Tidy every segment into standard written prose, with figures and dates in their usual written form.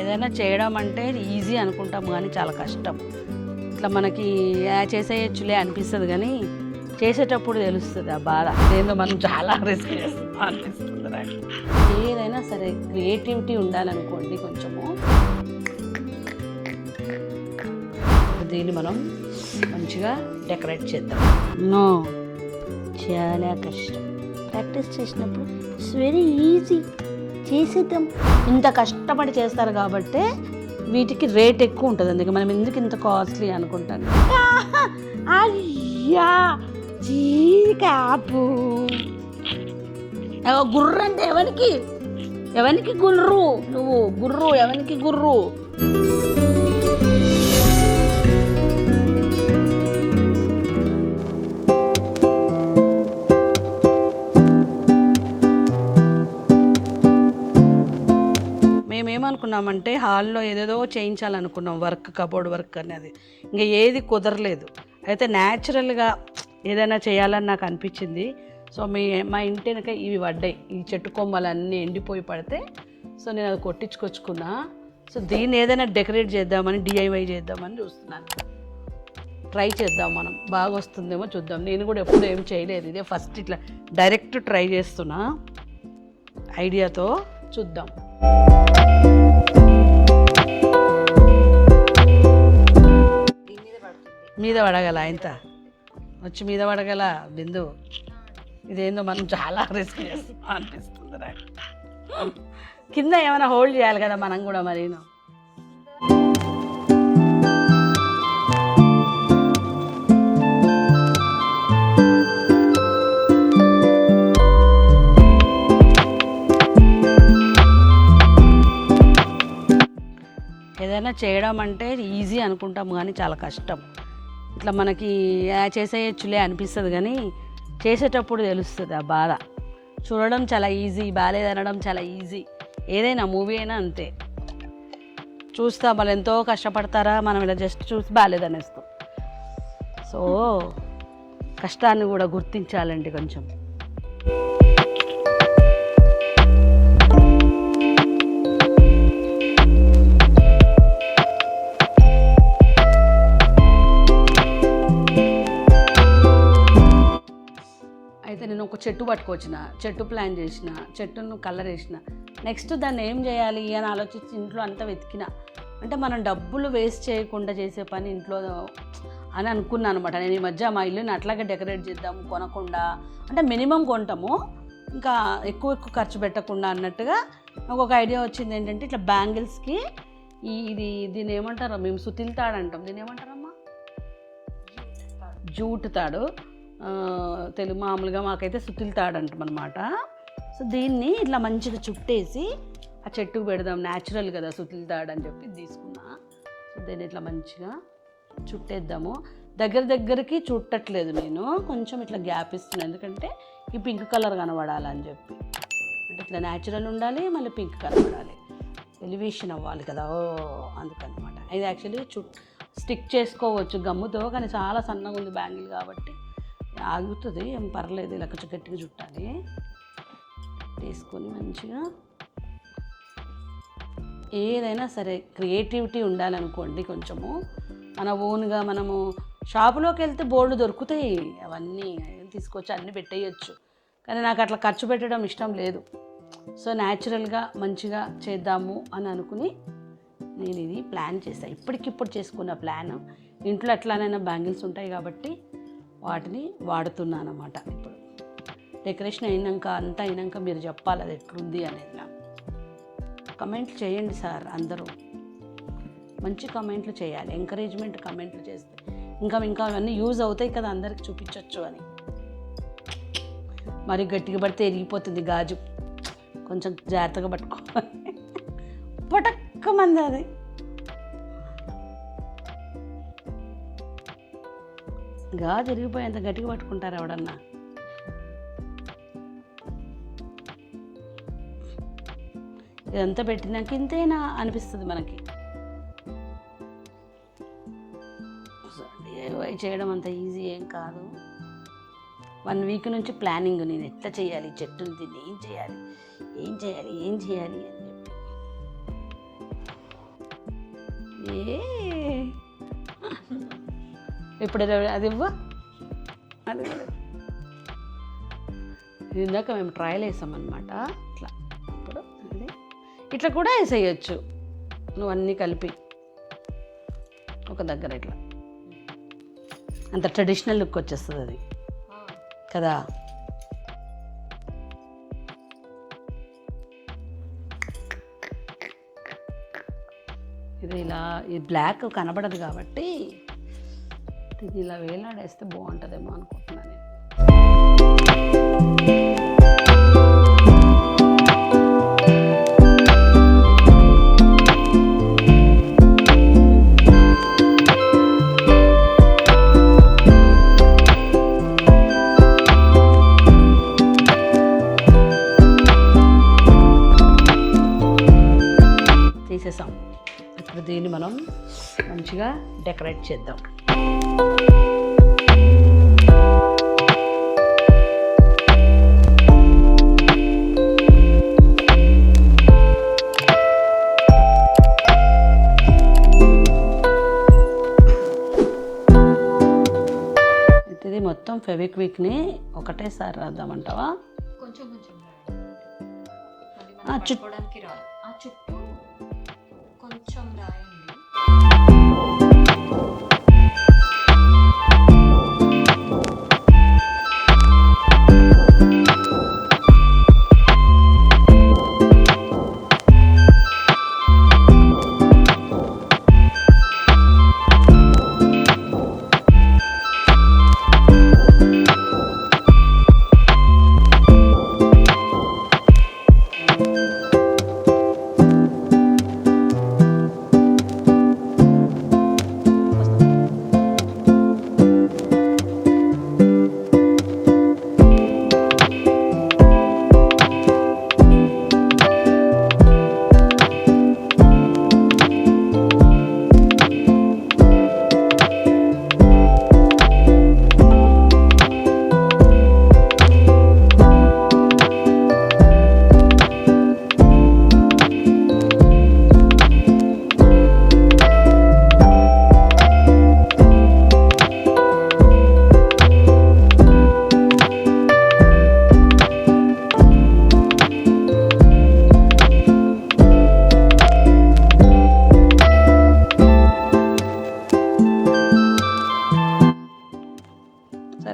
ఏదైనా చేయడం అంటే ఈజీ అనుకుంటాం కానీ చాలా కష్టం. ఇట్లా మనకి చేసేయచ్చులే అనిపిస్తుంది కానీ చేసేటప్పుడు తెలుస్తుంది ఆ బాధ. ఏందో మనం చాలా రిస్క్ చేస్తాం అనిపిస్తుంది నాకు. ఏదైనా సరే క్రియేటివిటీ ఉండాలనుకోండి కొంచెము. దీన్ని మనం మంచిగా డెకరేట్ చేద్దాం. నో, చాలా కష్టం. ప్రాక్టీస్ చేసినప్పుడు ఇట్స్ వెరీ ఈజీ, చేసేద్దాం. ఇంత కష్టపడి చేస్తారు కాబట్టి వీటికి రేట్ ఎక్కువ ఉంటుంది. అందుకే మనం ఎందుకు ఇంత కాస్ట్లీ అనుకుంటాను. అయ్యా చీకాపు గుర్రు అంటే ఎవరికి గుర్రు? నువ్వు గుర్రు, ఎవరికి గుర్రు? మేమేమనుకున్నామంటే హాల్లో ఏదేదో చేయించాలనుకున్నాం, వర్క్, కబోర్డ్ వర్క్ అనేది. ఇంకా ఏది కుదరలేదు. అయితే న్యాచురల్గా ఏదైనా చేయాలని నాకు అనిపించింది. సో మా ఇంటి వెనక ఇవి పడ్డాయి, ఈ చెట్టు కొమ్మలన్నీ ఎండిపోయి పడితే సో నేను అది కొట్టించుకొచ్చుకున్నా. సో దీన్ని ఏదైనా డెకరేట్ చేద్దామని, డిఐవై చేద్దామని చూస్తున్నాను. ట్రై చేద్దాం మనం, బాగా వస్తుందేమో చూద్దాం. నేను కూడా ఎప్పుడు ఏం చేయలేదు, ఇదే ఫస్ట్ ఇట్లా డైరెక్ట్ ట్రై చేస్తున్నా ఐడియాతో. చూద్దాం. మీద పడగల ఇంత వచ్చి మీద పడగల బిందు. ఇదేందో మనం చాలా రిస్క్ చేస్తాం అనిపిస్తుంది నాకు. కింద ఏమైనా హోల్డ్ చేయాలి కదా మనం కూడా. మరీను ఏదైనా చేయడం అంటే ఈజీ అనుకుంటాం కానీ చాలా కష్టం. ఇట్లా మనకి చేసేయచ్చులే అనిపిస్తుంది కానీ చేసేటప్పుడు తెలుస్తుంది ఆ బాధ. చూడడం చాలా ఈజీ, బాలేదనడం చాలా ఈజీ. ఏదైనా మూవీ అయినా అంతే. చూస్తా వాళ్ళు ఎంతో కష్టపడతారా, మనం ఇలా జస్ట్ చూసి బాలేదనేస్తాం. సో కష్టాన్ని కూడా గుర్తించాలండి కొంచెం. అయితే నేను ఒక చెట్టు పట్టుకొచ్చిన, చెట్టు ప్లాన్ చేసిన, చెట్టును కలర్ వేసిన. నెక్స్ట్ దాన్ని ఏం చేయాలి అని ఆలోచించి ఇంట్లో అంతా వెతికిన. అంటే మనం డబ్బులు వేస్ట్ చేయకుండా చేసే పని ఇంట్లో అని అనుకున్నాను అనమాట. నేను ఈ మధ్య మా ఇల్లుని అట్లాగే డెకరేట్ చేద్దాము, కొనకుండా. అంటే మినిమం కొంటాము, ఇంకా ఎక్కువ ఖర్చు పెట్టకుండా అన్నట్టుగా నాకు ఒక ఐడియా వచ్చింది. ఏంటంటే ఇట్లా బ్యాంగిల్స్కి దీన్ని ఏమంటారో, మేము సుతిల్ తాడు అంటాం. దీన్ని ఏమంటారమ్మా? జూట్ తాడు. తెలుగు మామూలుగా మాకైతే సుతిల్ తాడు అంటాం అనమాట. సో దీన్ని ఇట్లా మంచిగా చుట్టేసి ఆ చెట్టుకు పెడదాం, న్యాచురల్ కదా సుతిల్ తాడు అని చెప్పి తీసుకున్నా. సో దీన్ని ఇట్లా మంచిగా చుట్టేద్దాము. దగ్గరికి చుట్టట్లేదు నేను, కొంచెం ఇట్లా గ్యాప్ ఇస్తున్నాను. ఎందుకంటే ఈ పింక్ కలర్ కనబడాలని చెప్పి. అంటే ఇట్లా న్యాచురల్ ఉండాలి, మళ్ళీ పింక్ కనబడాలి, ఎలివేషన్ అవ్వాలి కదా. అందుకనమాట. ఇది యాక్చువల్లీ స్టిక్ చేసుకోవచ్చు గమ్ముతో, కానీ చాలా సన్నగా ఉంది బ్యాంగిల్ కాబట్టి ఆగుతుంది, ఏం పర్లేదు. ఇలా కొంచెం గట్టిగా చుట్టాలి. తీసుకొని మంచిగా ఏదైనా సరే క్రియేటివిటీ ఉండాలనుకోండి కొంచెము. మన ఓన్గా మనము షాపులోకి వెళ్తే బోర్డు దొరుకుతాయి, అవన్నీ తీసుకొచ్చి అన్నీ పెట్టేయచ్చు. కానీ నాకు అట్లా ఖర్చు పెట్టడం ఇష్టం లేదు. సో న్యాచురల్గా మంచిగా చేద్దాము అని అనుకుని నేను ఇది ప్లాన్ చేశాను. ఇప్పటికిప్పుడు చేసుకున్న ప్లాన్. ఇంట్లో ఎట్లానైనా బ్యాంగిల్స్ ఉంటాయి కాబట్టి వాటిని వాడుతున్నాను అన్నమాట. ఇప్పుడు డెకరేషన్ అయినాక అంతా అయినాక మీరు చెప్పాలి అది ఎట్లుంది అనేది. నాకు కమెంట్లు చేయండి సార్, అందరూ మంచి కమెంట్లు చేయాలి. ఎంకరేజ్మెంట్ కమెంట్లు చేస్తే ఇంకా అవన్నీ యూజ్ అవుతాయి కదా, అందరికి చూపించవచ్చు అని. మరి గట్టిగా పడితే ఎరిగిపోతుంది గాజు, కొంచెం జాగ్రత్తగా పట్టుకోవాలి. పటక్కమంది అది. గాజు ఎరిగిపోయేంత గట్టిగా పట్టుకుంటారు ఎవడన్నా. ఇదంతా పెట్టినాక ఇంతేనా అనిపిస్తుంది మనకి. డిఐవై చేయడం అంత ఈజీ ఏం కాదు. 1 వీక్ నుంచి ప్లానింగ్, నేను ఎట్లా చేయాలి, చెట్టుని తిని ఏం చేయాలి అని చెప్పి. ఇప్పుడు అది ఇవ్వ, అది ఇందాక మేము ట్రయల్ వేసామన్నమాట. ఇట్లా ఇప్పుడు అది ఇట్లా కూడా వేసేయచ్చు, నువ్వు అన్నీ కలిపి ఒక దగ్గర ఇట్లా. అంత ట్రెడిషనల్ లుక్ వచ్చేస్తుంది అది కదా. ఇది ఇలా ఈ బ్లాక్ కనబడదు కాబట్టి ఇది ఇలా వేలాడేస్తే బాగుంటుందేమో అనుకుంటున్నాను నేను. తీసేసాం. ఇప్పుడు దీన్ని మనం మంచిగా డెకరేట్ చేద్దాం. ఇది మొత్తం ఫెవిక్విక్ని ఒకటేసారి రాద్దామంటావా? కొంచెం కొంచెం చుట్టూ రాదు, ఆ చుట్టూ కొంచెం రాయండి.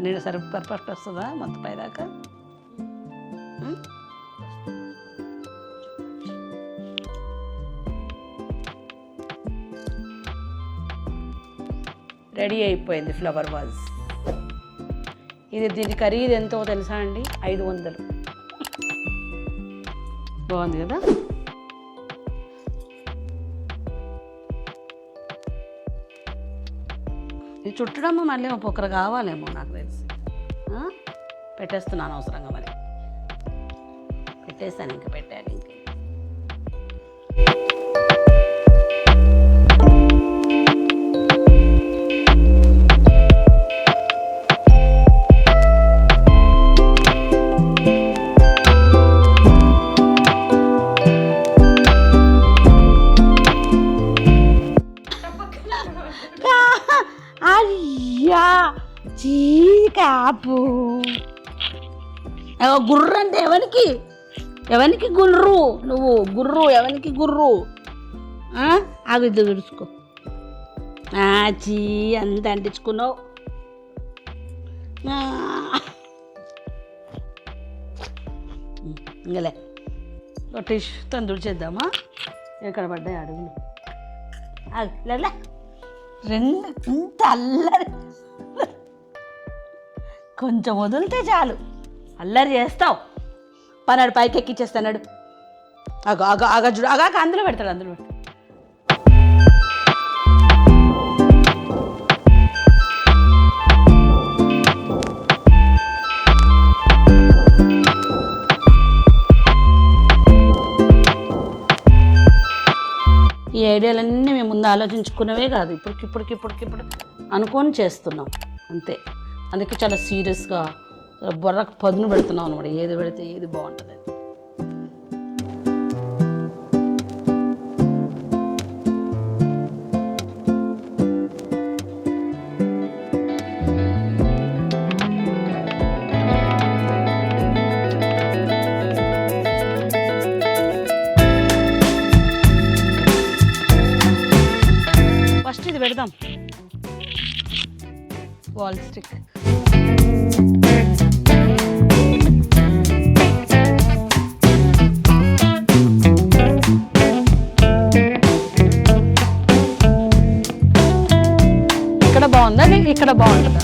నీడ సరే పర్ఫెక్ట్ వస్తుందా మొత్తం పైదాకా? రెడీ అయిపోయింది ఫ్లవర్ వాజ్. దీని ఖరీదు ఎంతో తెలుసా అండి? 500. బాగుంది కదా. ఇది చుట్టడము మళ్ళీ ఒకరు కావాలేమో నాకు తెలిసి. పెట్టేస్తున్నాను అవసరంగా, మరి పెట్టేస్తాను. ఇంకా పెట్టాక ఇంకా కాపు గుర్రు అంటే ఎవరికి గుర్రు? నువ్వు గుర్రు ఎవరికి గుర్రు? ఆగుద్దు తుడుచుకో. చీ అంత అంటించుకున్నావు. ఇంకలే టిష్ తందుడు చేద్దామా? ఎక్కడ పడ్డాయి అడుగులు? లేదా రెండు ఇంత అల్లరి, కొంచెం వదిలితే చాలు అల్లరి చేస్తావు. పన్నాడు పైకి ఎక్కిచ్చేస్తాడు. చూడు అందులో పెడతాడు, అందులో పెడతాడు. ఈ ఐడియాలన్నీ మేము ముందు ఆలోచించుకునేవే కాదు, ఇప్పటికిప్పుడు అనుకొని చేస్తున్నాం అంతే. అందుకే చాలా సీరియస్గా బొర్రకు పదును పెడుతున్నాం అనమాట, ఏది పెడితే ఏది బాగుంటుంది. ఫస్ట్ ఇది పెడదాం, వాల్ స్టిక్. ఇక్కడ బాగుందా, ఇక్కడ బాగుంటుందా?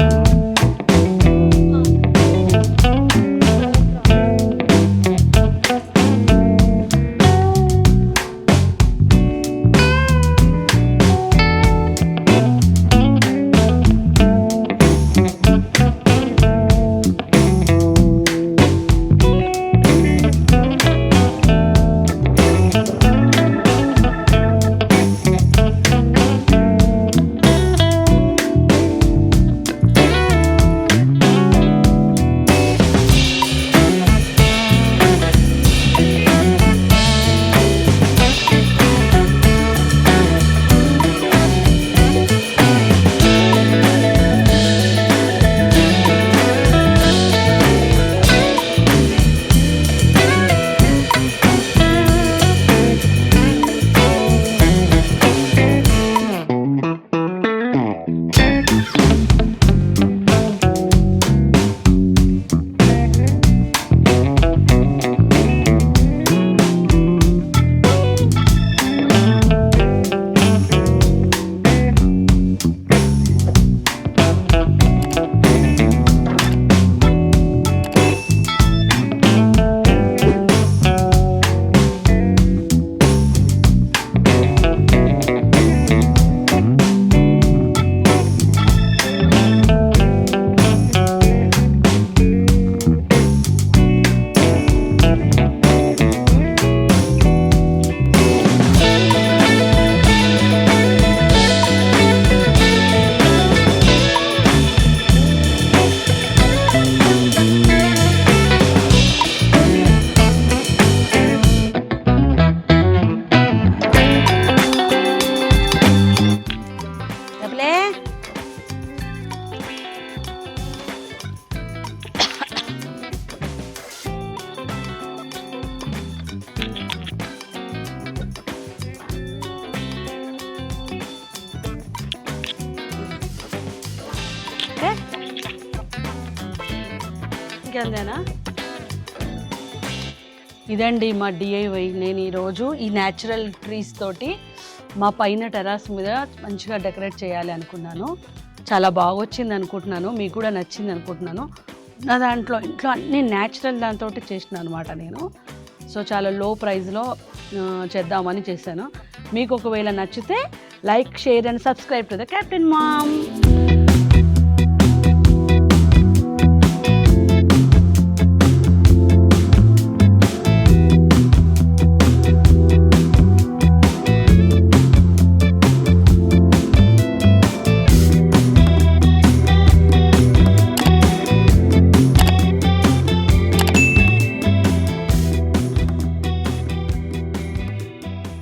ఇంకేందేనా? ఇదండి మా డిఐవై. నేను ఈరోజు ఈ న్యాచురల్ ట్రీస్ తోటి మా పైన టెర్రస్ మీద మంచిగా డెకరేట్ చేయాలి అనుకున్నాను. చాలా బాగా వచ్చింది అనుకుంటున్నాను, మీకు కూడా నచ్చింది అనుకుంటున్నాను. నా ఇంట్లో అన్ని న్యాచురల్ దాంతో చేసిన అనమాట నేను. సో చాలా లో ప్రైస్లో చేద్దామని చేశాను. మీకు ఒకవేళ నచ్చితే like, share and subscribe to the captain ma'am.